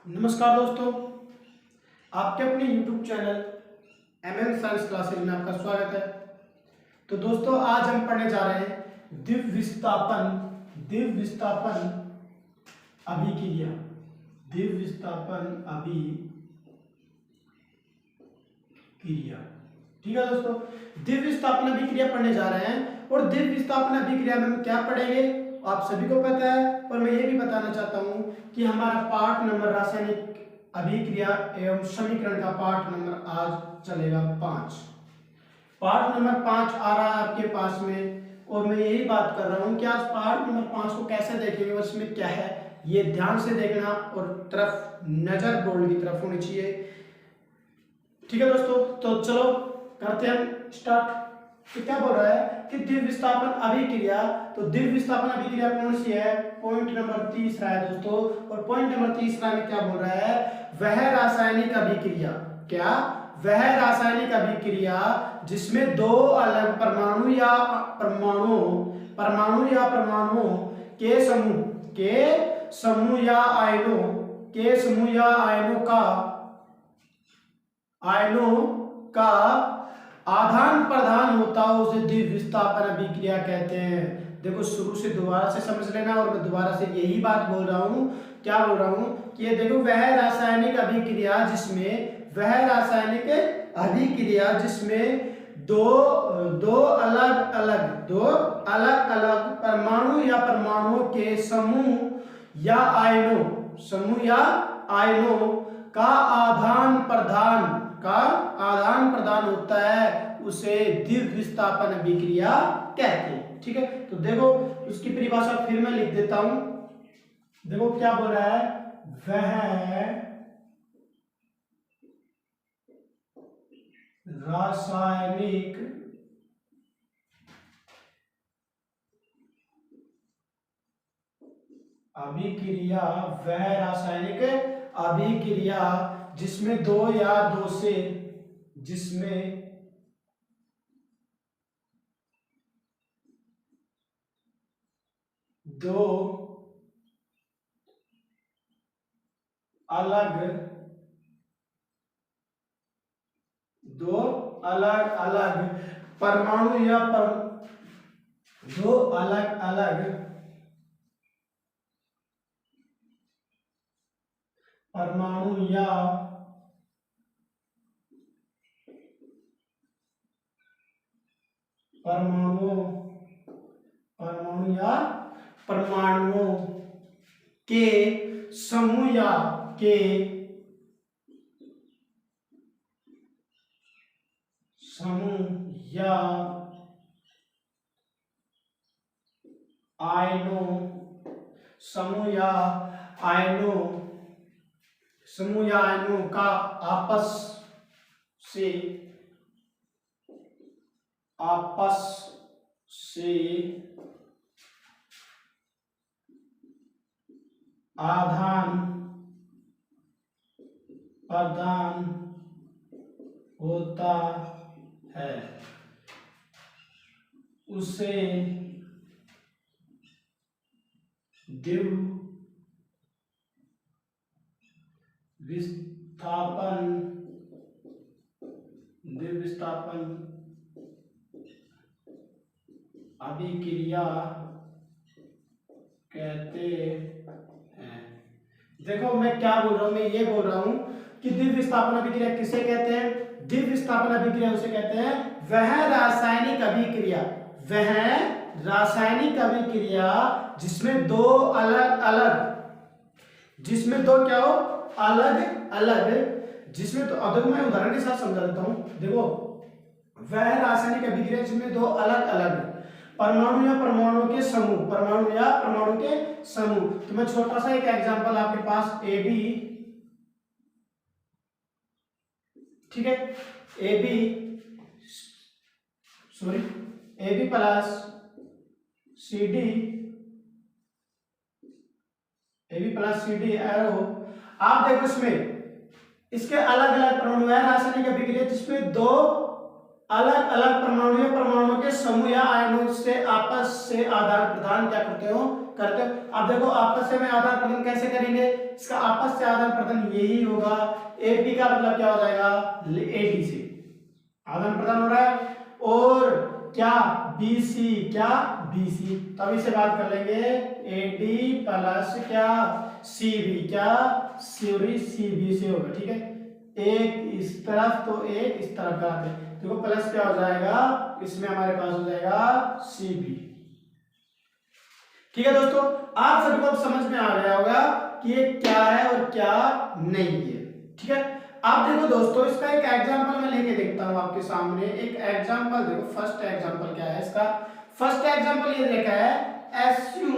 नमस्कार दोस्तों, आपके अपने YouTube channel MM science classes में आपका स्वागत है। तो दोस्तों, आज हम पढ़ने जा रहे हैं द्विविस्थापन अभिक्रिया। ठीक है दोस्तों, द्विविस्थापन अभिक्रिया पढ़ने जा रहे हैं। और द्विविस्थापन अभिक्रिया में हम क्या पढ़ेंगे आप सभी को पता है, और मैं ये भी बताना चाहता हूं कि हमारा पाठ नंबर रासायनिक अभिक्रिया एवं समीकरण का पाठ नंबर आज चलेगा 5। पाठ नंबर 5 आ रहा है आपके पास में, और मैं यही बात कर रहा हूं कि आज पाठ नंबर 5 को कैसे देखेंगे और इसमें क्या है ये ध्यान से देखना, और तरफ नजर बोर्ड की तरफ होनी चाहिए। ठीक है दोस्तों, तो चलो करते हैं स्टार्ट। तो क्या बोल रहा है कि द्विविस्थापन अभिक्रिया, तो द्विविस्थापन अभिक्रिया कौन सी है? पॉइंट नंबर 30 है दोस्तों। और पॉइंट नंबर 30 में क्या बोल रहा है? वह रासायनिक अभिक्रिया, क्या? वह रासायनिक अभिक्रिया जिसमें दो अलग परमाणु या परमाणुओं के समूह या आयनों का आदान प्रदान होता है, उसे द्विविस्थापन अभिक्रिया कहते हैं। देखो, शुरू से दोबारा से समझ लेना, और मैं दोबारा से यही बात बोल रहा हूं। क्या बोल रहा हूं कि ये देखो, वह रासायनिक अभिक्रिया जिसमें दो अलग अलग परमाणु या परमाणुओं के समूह या आयनों का आदान प्रदान होता है, उसे द्विविस्थापन अभिक्रिया कहते हैं। ठीक है, तो देखो उसकी परिभाषा फिर मैं लिख देता हूं। देखो क्या बोल रहा है? वह रासायनिक अभिक्रिया जिसमें दो अलग अलग परमाणु या दो अलग अलग परमाणु या परमाणुओं के समूह या आयनों का आपस से आदान प्रदान होता है, उसे द्विविस्थापन अभिक्रिया कहते हैं। देखो मैं क्या बोल रहा हूं, मैं ये बोल रहा हूं कि द्विविस्थापन अभिक्रिया किसे कहते हैं? द्विविस्थापन अभिक्रिया उसे कहते हैं वह रासायनिक अभिक्रिया जिसमें दो जिसमें तो अगर मैं उदाहरण के साथ समझा देता हूं। देखो, वह रासायनिक अभिक्रिया जिसमें दो अलग अलग परमाणु या परमाणुओं के समूह। तो मैं छोटा सा एक एग्जांपल आपके पास ए बी, ठीक है, A B plus C D arrow. आप देखो इसमें इसके अलग अलग परमाणु है, रासायनिक अभिक्रिया जिसमें दो अलग अलग परमाणुओं के समूह या आयनों से आपस से आदान प्रदान क्या करते हो। अब देखो आपस में आदान प्रदान कैसे करेंगे, इसका आपस से आदान प्रदान यही होगा, ए बी का मतलब क्या हो जाएगा, ए डी से आदान प्रदान हो रहा है, और क्या बी सी, क्या बी सी, तब इसे बात कर लेंगे ए डी प्लस क्या सी बी, क्या सी बी से होगा, ठीक है। एक इस तरफ तो एक इस तरफ का देखो प्लस क्या हो जाएगा, इसमें हमारे पास हो जाएगा सी बी, ठीक है दोस्तों। आप सभी को अब समझ में आ गया होगा कि ये क्या है और क्या नहीं है, ठीक है। आप देखो दोस्तों, इसका एक एग्जांपल मैं लेके देखता हूं आपके सामने। एक एग्जांपल देखो, फर्स्ट एग्जांपल क्या है इसका, फर्स्ट एग्जांपल ये देखा है SU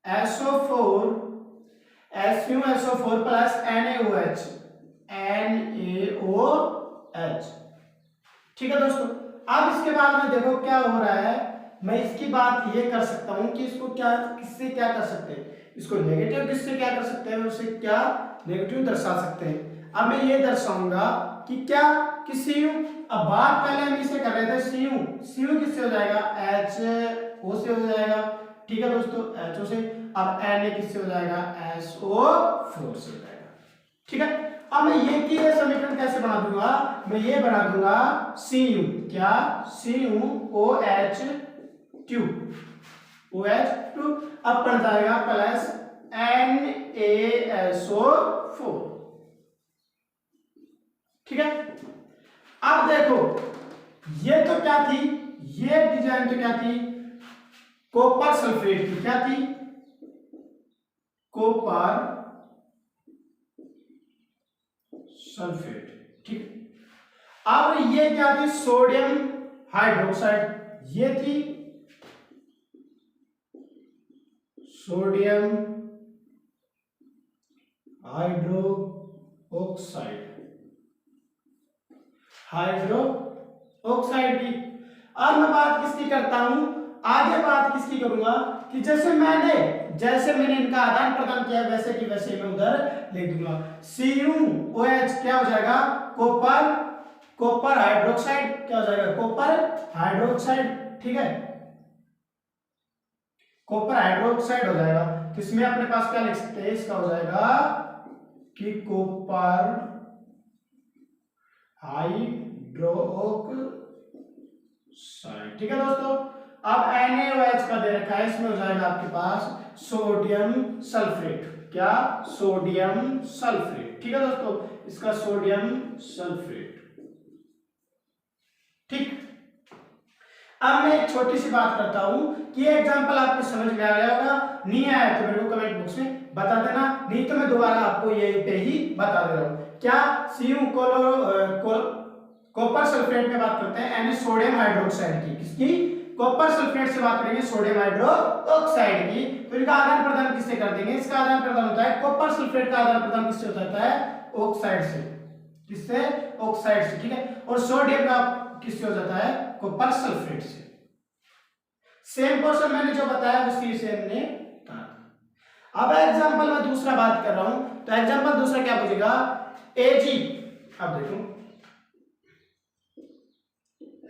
SO4 प्लस NaOH, ठीक है दोस्तों। अब इसके बाद में देखो क्या हो रहा है, मैं इसकी बात ये कर सकता हूं कि इसको क्या किससे क्या कर सकते हैं, इसको नेगेटिव किससे क्या कर सकते हैं, उसे क्या नेगेटिव दर्शा सकते हैं। अब मैं ये दर्शाऊंगा कि क्या कि Cu, अब बात पहले हम इसे कर रहे थे, Cu किससे हो जाएगा, HO से हो जाएगा, ठीक है दोस्तों, HO से। अब Na किससे हो जाएगा, SO4 से हो जाएगा, ठीक है। अब मैं ये की समीकरण कैसे बना दूंगा, मैं ये बना दूंगा Cu, क्या OH2 अब बन जाएगा प्लस NaSO4, ठीक है। अब देखो ये तो क्या थी, ये डिजाइन तो क्या थी, कॉपर सल्फेट की, क्या थी, कॉपर सल्फेट, ठीक। अब ये क्या थी, सोडियम हाइड्रोक्साइड, ये थी सोडियम हाइड्रोक्साइड की। अब मैं बात किसकी करता हूं, आगे बात किसकी करूंगा कि जैसे मैंने इनका आदान प्रदान किया वैसे कि वैसे मैं उधर लिख दूंगा। CuOH क्या हो जाएगा, कॉपर हाइड्रोक्साइड, क्या हो जाएगा, कॉपर हाइड्रोक्साइड, ठीक है, कॉपर हाइड्रोक्साइड हो जाएगा। तो इसमें अपने पास क्या लिख सकते हैं, इसका हो जाएगा कि कॉपर हाइड्रोक्साइड, ठीक है दोस्तों। अब NaOH का दे रखा है, इसमें हो जाएगा आपके पास सोडियम सल्फेट, क्या सोडियम सल्फेट, ठीक है दोस्तों, इसका सोडियम सल्फेट, ठीक। अब मैं एक छोटी सी बात करता हूं कि ये एग्जांपल आपको समझ में आ गया होगा, नहीं आया तो मेरे को कमेंट बॉक्स में बता देना, नहीं तो मैं दोबारा आपको ये पे ही बता दे रहा हूं। क्या कॉपर सल्फेट में बात करते हैं, यानी सोडियम हाइड्रोक्साइड की, किसकी, कॉपर सल्फेट से बात करेंगे सोडियम हाइड्रोक्साइड की, तो इनका आदान प्रदान किससे कर देंगे, इसका आदान प्रदान होता है, कॉपर सल्फेट का आदान प्रदान किससे होता है, ऑक्साइड से, किससे, ऑक्साइड से, ठीक है। और सोडियम का किससे हो जाता है, कॉपर सल्फेट से। सेम पोर्शन मैंने जो बताया उसी से हमने कहा। अब एग्जांपल में दूसरा बात कर रहा हूं, तो एग्जांपल दूसरा क्या पूछेगा, Ag, अब देखो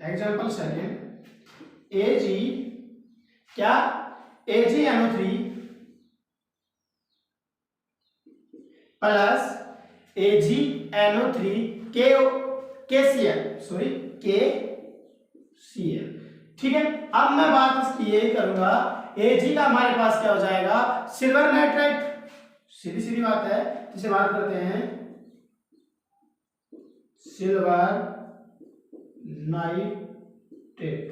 एग्जांपल सेकंड, Ag क्या, AgNO3 प्लस AgNO3 KCl, ठीक है। अब मैं बात इसकी यही करूंगा, Ag का हमारे पास क्या हो जाएगा, सिल्वर नाइट्राइट, सीधी सीधी बात है, जिसे बात करते हैं सिल्वर नाइट्रेट,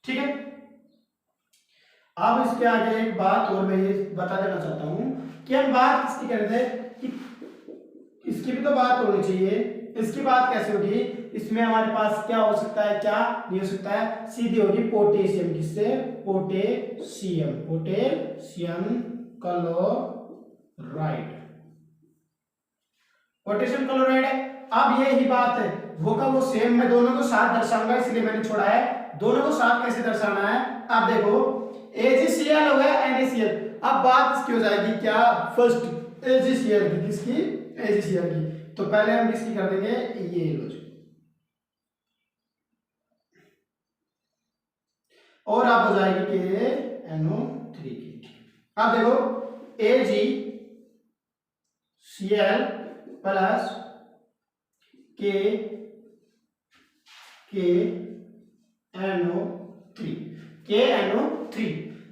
ठीक है। अब इसके आगे एक बात और मैं ये बता देना चाहता हूं कि हम बात किसकी कर रहे थे कि इसकी भी तो बात होनी चाहिए, इसकी बात कैसे होगी, इसमें हमारे पास क्या हो सकता है, क्या नहीं हो सकता है, सीधी होगी पोटेशियम, किससे, पोटेशियम क्लोराइड है। अब यही बात है, वो का वो सेम, मैं दोनों को साथ दर्शाऊंगा, इसलिए मैंने छोड़ा है, दोनों को साथ कैसे दर्शाना है। अब देखो AgCl हो गया NaCl, अब बात इसकी हो जाएगी क्या, फर्स्ट AgCl की, किसकी, AgCl की, तो पहले हम किसकी कर देंगे, ये लो, और अब हो जाएगी KNO3 की। अब देखो AgCl प्लस KNO3।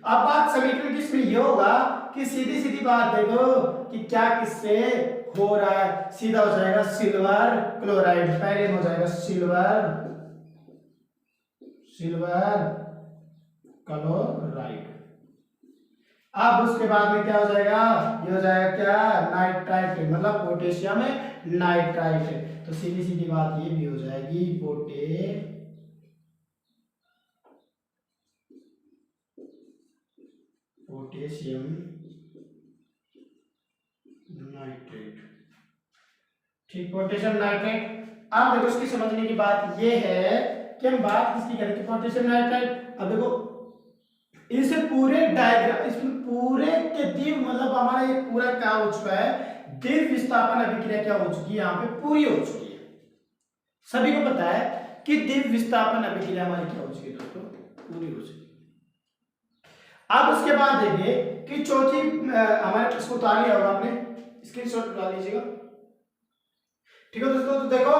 अब बात समीकरण किसमें ये होगा कि सीधी सीधी बात देखो कि क्या किससे हो रहा है, सीधा हो जाएगा सिल्वर क्लोराइड, पहले में हो जाएगा सिल्वर क्लोराइड। अब उसके बाद में क्या हो जाएगा, ये हो जाएगा क्या नाइट्राइट, मतलब पोटेशियम नाइट्राइट। तो सीधी सीधी बात ये भी हो जाएगी पोटेशियम नाइट्रेट। ठीक, पोटेशियम नाइट्रेट। अब देखो इसकी समझने की बात ये है कि हम बात किसकी करें, पोटेशियम नाइट्रेट। अब देखो इस पूरे डायग्राम, इसमें पूरे के दिव, मतलब हमारा ये पूरा क्या हो चुका है, दिव विस्थापन अभिक्रिया क्या हो चुकी है, यहाँ पे पूरी हो चुकी है। सभी को पता है कि दिव विस्थापन अभिक्रिया हमारी क्या हो चुकी है दोस्तों, पूरी हो चुकी है। अब उसके बाद देखिए कि चौथी हमारे इसको उतार लिया होगा आपने, स्क्रीनशॉट उतार लीजिएगा। ठीक है दोस्तों, तो देखो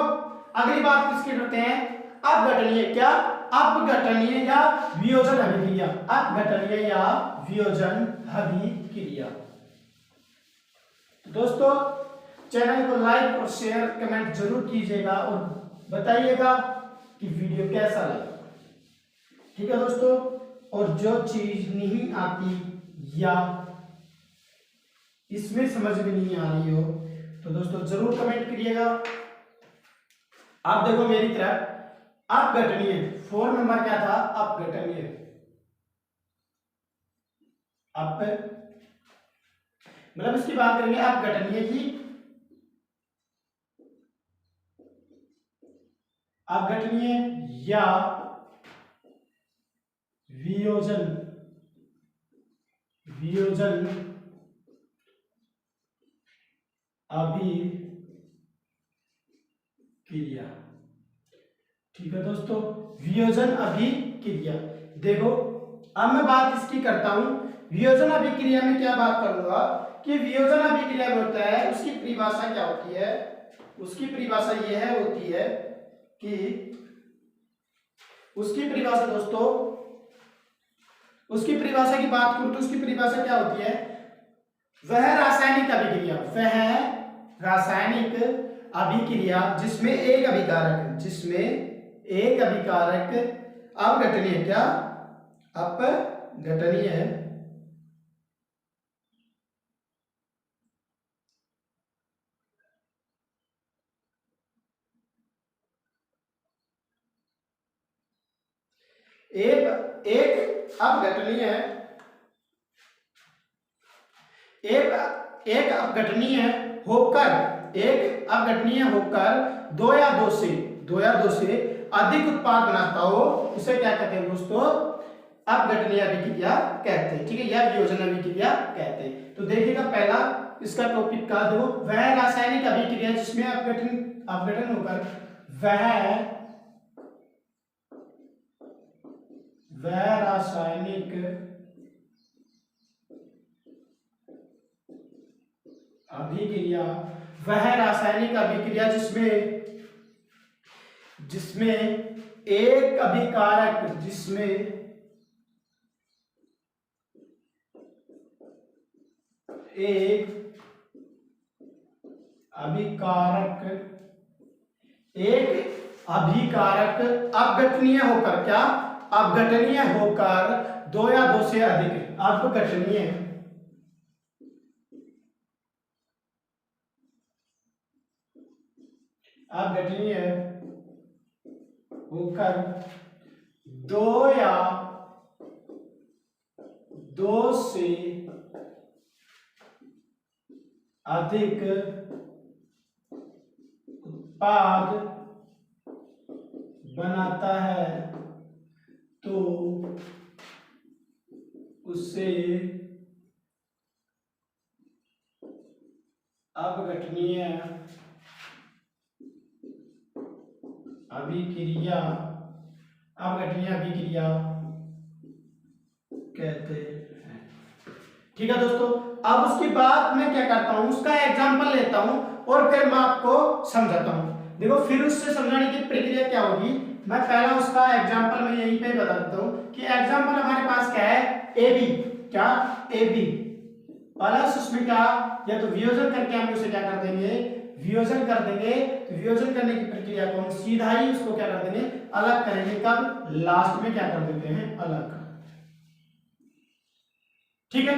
अगली बात किसकी करते हैं, अपघटनीय क्या, अपघटनीय या वियोजन अभिक्रिया, अपघटनीय या वियोजन अभिक्रिया। तो दोस्तों चैनल को लाइक और शेयर कमेंट जरूर कीजिएगा और बताइएगा कि वीडियो कैसा लगा। ठीक है दोस्तों, और जो चीज नहीं आती या इसमें समझ में नहीं आ रही हो तो दोस्तों जरूर कमेंट करिएगा। आप देखो मेरी तरफ, अपघटनीय 4 नंबर क्या था, अपघटनीय, अप मतलब इसकी बात करेंगे अपघटनीय की, अपघटनीय या वियोजन अभिक्रिया। ठीक है दोस्तों, वियोजन अभिक्रिया। देखो अब मैं बात इसकी करता हूं, वियोजन अभिक्रिया में क्या बात करूंगा कि वियोजन अभिक्रिया में होता है, उसकी परिभाषा क्या होती है, उसकी परिभाषा यह होती है कि उसकी परिभाषा दोस्तों, उसकी परिभाषा की बात करूं तो उसकी परिभाषा क्या होती है, वह रासायनिक अभिक्रिया, वह रासायनिक अभिक्रिया जिसमें एक अभिकारक अपघटनीय, क्या अपघटनीय है, एक अपघटनीय है, एक अपघटनीय होकर दो या दो से अधिक उत्पाद बनाता हो, उसे क्या कहते हैं दोस्तों, अपघटनीय अभिक्रिया कहते हैं। ठीक है, या वियोजन अभिक्रिया कहते हैं। तो देखिएगा पहला इसका टॉपिक का दो, वह रासायनिक अभिक्रिया जिसमें अपघटन होकर वह रासायनिक अभिक्रिया, वह रासायनिक अभिक्रिया जिसमें एक अभिकारक, एक अभिकारक अपघटनीय होकर, क्या अपघटनीय होकर दो या दो से अधिक, अपघटनीय होकर दो या दो से अधिक उत्पाद बनाता है तो उसे अपघटनीय अभिक्रिया कहते हैं। ठीक है दोस्तों, अब उसके बाद मैं क्या करता हूं, उसका एग्जांपल लेता हूं और फिर मैं आपको समझाता हूं। देखो फिर उससे समझाने की प्रक्रिया क्या होगी, मैं पहला उसका एग्जांपल मैं यहीं पे बता देता हूं कि एग्जांपल हमारे पास क्या है, ए बी, क्या ए बी प्लस उसमें क्या, या तो वियोजन करके हम उसे क्या कर देंगे, वियोजन कर देंगे। तो वियोजन करने की प्रक्रिया को हम सीधा ही उसको क्या कर देंगे, अलग करेंगे। कब, लास्ट में क्या कर देते हैं, अलग। ठीक है,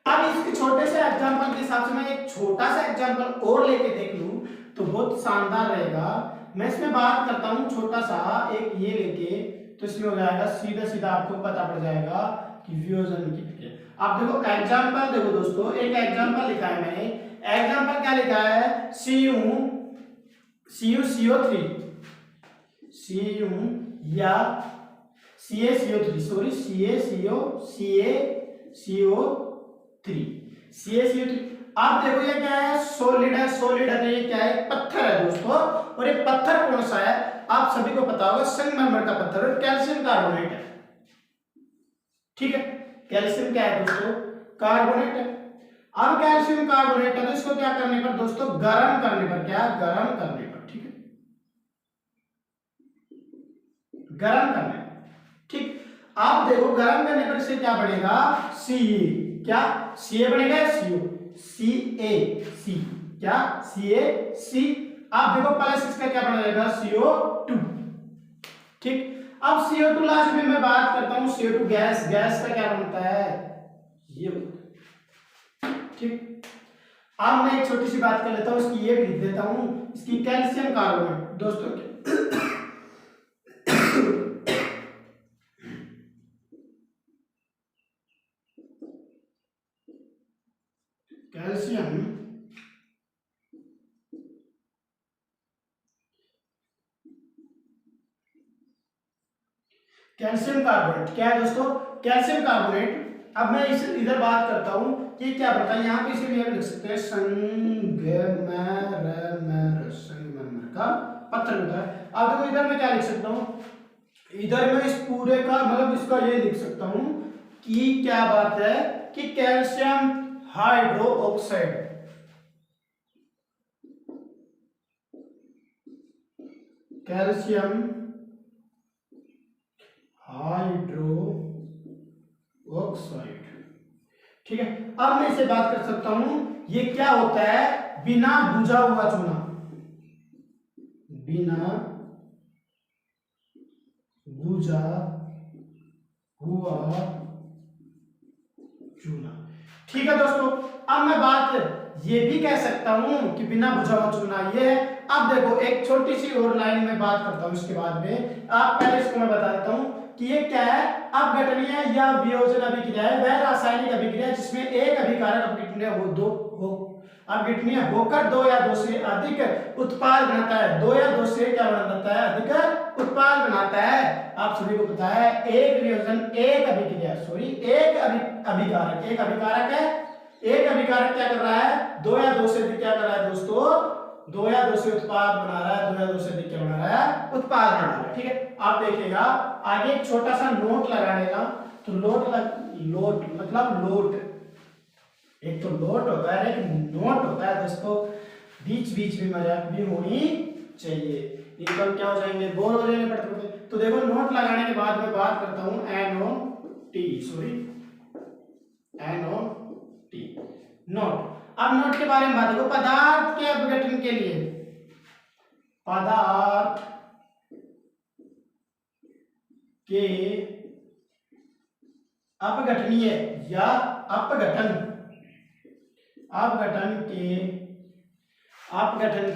अब इस छोटे से एग्जांपल के हिसाब से मैं एक छोटा सा एग्जांपल और लेके देख लूं तो बहुत शानदार रहेगा। मैं इसमें बात करता हूं छोटा सा एक ये लेके, तो इसमें हो जाएगा सीधा सीधा आपको पता पड़ जाएगा कि वियोजन की प्रक्रिया। आप देखो एग्जांपल, देखो दोस्तों एक एग्जांपल लिखा है मैंने। एग्जांपल क्या लिखा है, CuCO3 या CaCO3 सॉरी CaCO3। आप देखो ये क्या है, सॉलिड है, सॉलिड है तो ये क्या है, पत्थर है दोस्तों। और ये पत्थर कौन सा है, आप सभी को पता होगा, संगमरमर का पत्थर है, कैल्शियम कार्बोनेट है। ठीक है, कैल्शियम क्या है दोस्तों, कार्बोनेट है। अब कैल्शियम कार्बोनेट है तो इसको क्या करने पर दोस्तों, गर्म करने पर, क्या गर्म करने पर, ठीक है, गर्म करने पर। ठीक, आप देखो गर्म करने पर इसे क्या बनेगा, Ca, क्या Ca बनेगा, CO, CaC, क्या CaC। आप देखो प्लस इसका क्या बनेगा, CO2। ठीक, अब CO2 लास्ट में मैं बात करता हूं, CO2 गैस, गैस का क्या बनता है, ये। ठीक, अब मैं एक छोटी सी बात कर लेता हूं, इसकी ये भी लिख देता हूं, इसकी कैल्शियम कार्बोनेट दोस्तों कैल्शियम कैल्शियम कार्बोनेट क्या है दोस्तों, कैल्शियम कार्बोनेट। अब मैं इस इधर बात करता हूं कि क्या बनता है, यहाँ पे इसे भी लिख सकते हैं संगमरमर का पत्थर होता है। अब देखो इधर मैं क्या लिख सकता हूं, इधर मैं इस पूरे का मतलब इसका ये लिख सकता हूं कि क्या बात है कि calcium hydro oxide, calcium hydro oxide. ठीक है, अब मैं इसे बात कर सकता हूं, ये क्या होता है, बिना बुझा हुआ चूना, बिना बुझा हुआ चूना। ठीक है दोस्तों, अब मैं बात ये भी कह सकता हूं कि बिना बुझा हुआ चूना ये है। अब देखो एक छोटी सी और लाइन में बात करता हूं इसके बाद में, आप पहले इसको मैं बता देता हूं कि ये क्या है, अपघटनीय या वियोजन अभिक्रिया है वह रासायनिक अभिक्रिया जिसमें एक अभिकारक अपघटनीय अपघटनीय होकर दो या दो से अधिक उत्पाद बनाता है, दो या दो से क्या बनाता है, अधिक उत्पाद बनाता है। आप सभी को पता है एक वियोजन एक अभिक्रिया सॉरी एक अभिकारक, एक अभिकारक है, एक अभिकारक क्या कर रहा है, दो या दो से अधिक क्या कर रहा है दोस्तों, दो या दो से उत्पाद बना रहा है, दो या दो से अधिक क्या बना रहा है, उत्पाद बना रहा है। ठीक है, आप देखिएगा आगे एक छोटा सा नोट लगाने का, तो लोट मतलब लोट, एक तो लोट होता है एक नोट होता है दोस्तों, बीच बीच में मजाक भी होनी चाहिए, एकदम क्या हो जाएंगे, बोर हो जाएंगे पढ़ते पढ़ते। तो देखो नोट लगाने के बाद मैं बात करता हूं NOT नोट। अब नोट के बारे में बात देखो, पदार्थ के अपघटन के लिए, पदार्थ के अपघटनीय या अपघटन अपघटन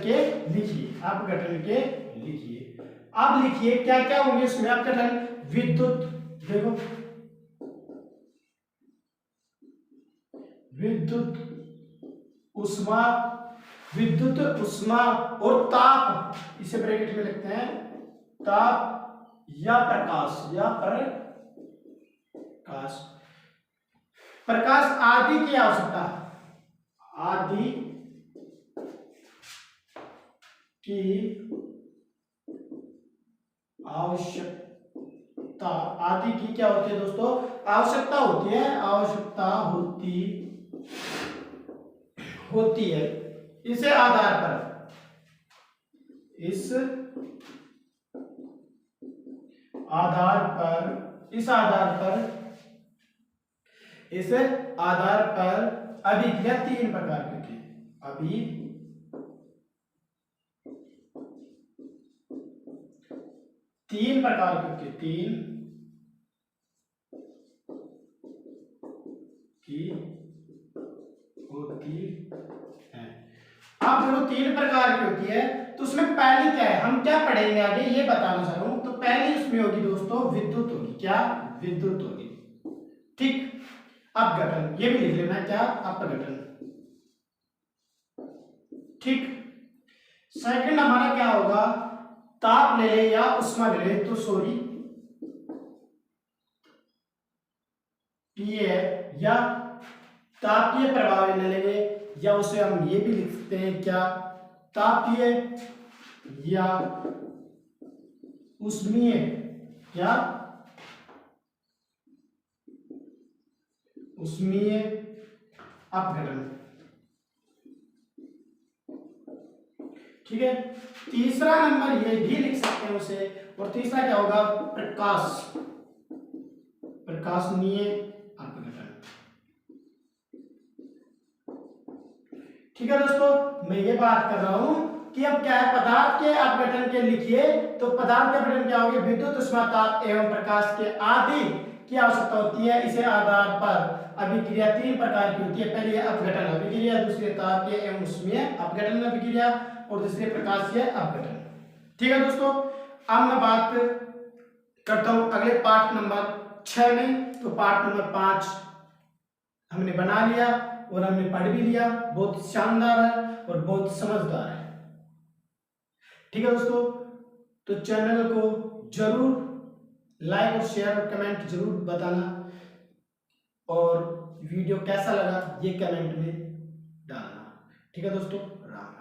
के लिखिए। अब लिखिए क्या क्या होंगे इसमें अपघटन, विद्युत, देखो विद्युत उष्मा और ताप, इसे ब्रैकेट में लिखते हैं, ताप या प्रकाश आदि की आवश्यकता, आदि की आवश्यकता आवश्यकता आदि की क्या होती है दोस्तों, आवश्यकता होती है, आवश्यकता होती है। इसे आधार पर, इस आधार पर अभिक्रिया तीन प्रकार की होती है। तीन प्रकार की होती है, तीन की होती है। अब देखो तीन प्रकार की होती है, तो उसमें पहली क्या है, हम क्या पढ़ेंगे आगे ये बताना चाह रहा हूं। तो पहली उसमें होगी दोस्तों विद्युत होगी, क्या विद्युत होगी, ठीक। अपघटन, ये भी लिख लेना, क्या अपघटन, ठीक। सेकंड हमारा क्या होगा, ताप ले ले या उष्मा ले ले, तो सॉरी पीए या तापीय प्रभाव ले लेंगे, या उसे हम ये भी लिख सकते हैं, क्या तापीय या उष्मीय, क्या उष्मीय अपघटन, ठीक है। तीसरा नंबर ये भी लिख सकते हैं उसे, और तीसरा क्या होगा, प्रकाशनीय अपघटन, ठीक है दोस्तों। मैं ये बात कर रहा हूं कि अब क्या है, पदार्थ के अपघटन के लिखिए, तो पदार्थ के अपघटन क्या होगी, विद्युत उष्मा ताप एवं प्रकाश के आदि की आवश्यकता होती है। इसे आधार पर अभिक्रिया तीन प्रकार की होती है, पहली है अपघटन अभिक्रिया, दूसरी तापीय एवं उष्मीय अपघटन अभिक्रिया, और दूसरी प्रकाशीय अपघटन, ठीक है दोस्तों। अब मैं बात करता हूं अगले पार्ट नंबर 6 में। तो पार्ट नंबर 5 हमने बना लिया और हमने पढ़ भी लिया, बहुत शानदार है और बहुत समझदार है, ठीक है दोस्तों। तो चैनल को जरूर लाइक और शेयर और कमेंट जरूर बताना, और वीडियो कैसा लगा ये कमेंट में डालना, ठीक है दोस्तों। राम।